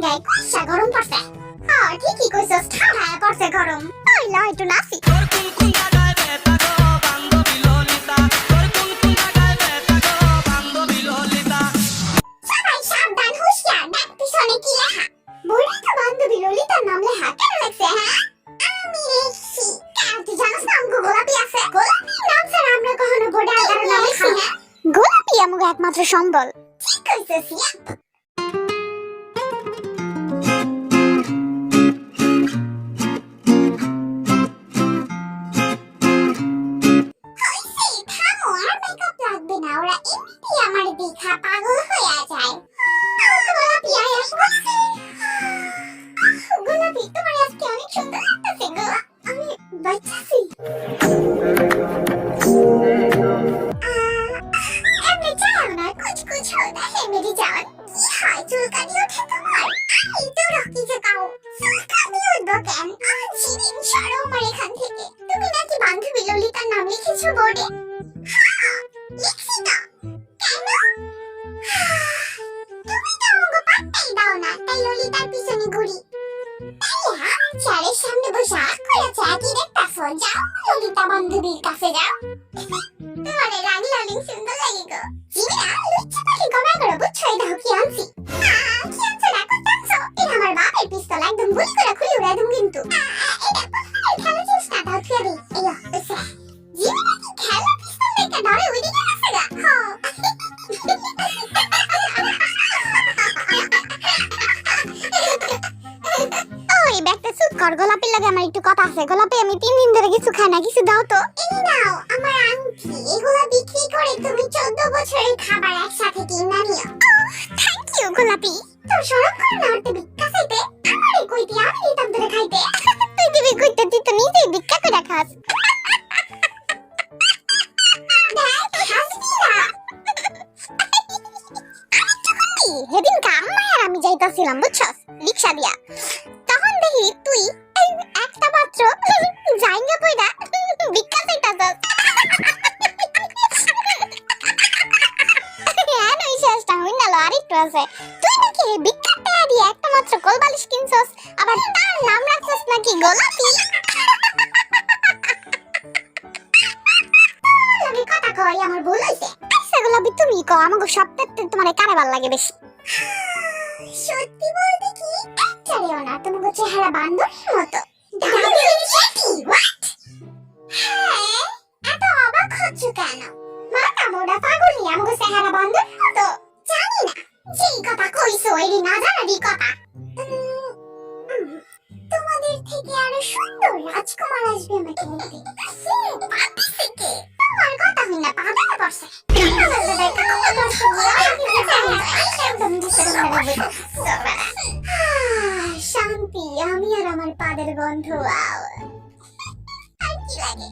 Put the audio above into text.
গায়ে কুয়াশা গরম পড়ছে। হ্যাঁ ঠিকই কইছস, ঠান্ডায় পড়ছে গরম। ওই ল একটু নাচি। সবাই সাবধান, হুঁশিয়ার, দেখ পিছনে কি লেখা। বোর্ডে তো বান্ধবী ললিতার নাম লেখা, কেন লেখছে হ্যাঁ? আমি লিখছি। তুই জানিস না অঙ্ক গোলাপি আছে? গোলাপি নাম ছাড়া আমরা কখনো বোর্ডে আর কারো নাম লিখি না। গোলাপি আমাকে একমাত্র সম্বল। ঠিক কইছস ইয়াপ। ওরা এমনিতেই আমার দেখা পাগল হয়ে যায়। গোলাপি আয় আসছে। গোলাপি তোমার আজকে অনেক সুন্দর লাগতেছে গো। আমি বাচ্চাছি। এমনি চাও না, কুছ কুছ होता है मेरी जान। কি হয় চুলকানি ওঠে তোমার? এই তো রকি যে কাও। চুলকানি উঠবো কেন? ছিরিন সরো আমার এখান থেকে। তুমি নাকি বান্ধবী ললিতার নাম লিখেছো বোর্ডে? লিখছি তো। কেন? তুমি তো আমাকে পাত্তাই দাও না, তাই ললিতার পিছনে ঘুরি। তাই চেয়ারের সামনে বসে আখ করে চা কি দেখতাছো? যাও ললিতা বান্ধবীর কাছে যাও। তোমার রানী লালিং সুন্দর লাগে গো। জিমিনা লুচ্চা পাখি কমা করে বুঝছো এই দাও কি আনছি। কি আনছো না করতাছো? এটা আমার বাপের পিস্তল, একদম গুলি করে খুলে উড়াই দেব কিন্তু। এটা কোথায় খেলা চিস না দাও থুয়া দি। এইয়া এসে জিমিনা কি খেলা পিস্তল দেখে ধরে ওইদিকে গেছে গা। হ্যাঁ ওই ব্যাগটা চুপ কর। গোলাপের লাগে আমার একটু কথা আছে। গোলাপি আমি 3 দিন ধরে কিছু খাই না, কিছু দাও তো। এই নাও আমার আংটি, এগুলা বিক্রি করে তুমি 14 বছরের খাবার একসাথে কিনা নিও। থ্যাংক ইউ গোলাপি। তোর শরম করে না ওতে ভিক্ষা চাইতে? আমারে কইতি আমি দিতাম তোরে খাইতে। তুই দিবি কইতে, তুই তো নিজেই ভিক্ষা করে খাস। সেদিন আম্মা আর আমি যাইতাছিলাম বুঝছস রিকশা দিয়া, তখন দেখি তুই একটা মাত্র জাইঙ্গা পয়দা ভিক্ষা চাইতাছস। হ্যাঁ নই শেষটা হই না, আরেকটু আছে। তুই নাকি ভিক্ষা টাকা দিয়ে একটা মাত্র কোলবালিশ কিনছস, আবার তার নাম রাখছস নাকি গোলাপি। আমি কথা কই আমার ভুল হইছে। আচ্ছা গোলাপি তুমি কও আমাগো সবটাতে তোমার কারে ভালো লাগে বেশি? সত্যি বলতে কি একটারেও না, তোমার চেহারা বান্দরের মতো। হ্যাঁ এত অবাক হচ্ছ কেন? মাথা মোড়া পাগলি আমাকে চেহারা বান্দরের মতো? জানি না, যেই কথা কইছো এরই না জানারই কথা। তোমাদের থেকে আরো সুন্দর রাজকুমার আসবে আমাকে নিতে। তোমার কথা হই না পাগলা পড়ছে। শান্তি, আমি আর আমার পাদের গন্ধ। আর কি লাগে?